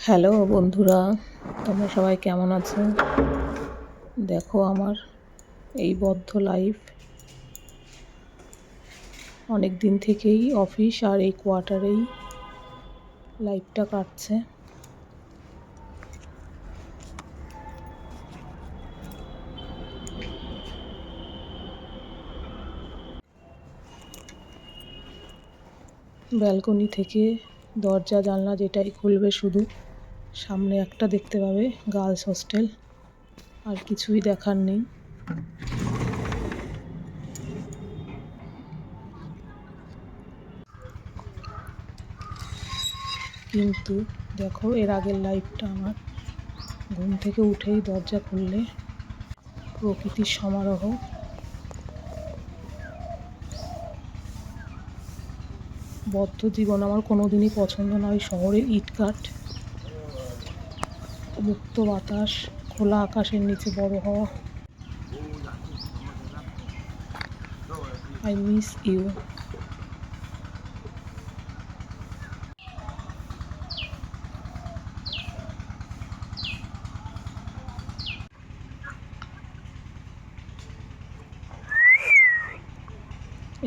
Hello বন্ধুরা, তোমরা সবাই কেমন আছো? দেখো আমার এই বদ্ধ লাইফ। অনেক দিন থেকেই অফিস আর এই কোয়ার্টারেই লাইফটা কাটছে। ব্যালকনি থেকে দরজা জানলা যেটাই খুলবে শুধু সামনে একটা দেখতে পাবে গার্লস হোস্টেল, আর কিছুই দেখার নেই। কিন্তু দেখো এর আগের লাইফটা আমার। ঘুম থেকে উঠেই দরজা খুললে প্রকৃতির সমারোহ। বদ্ধ জীবন আমার কোনোদিনই পছন্দ নয়। শহরের ইটকাট, মুক্ত বাতাস, খোলা আকাশের নিচে বড় হওয়া। I miss you.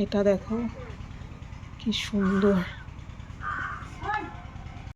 এটা দেখো কি সুন্দর।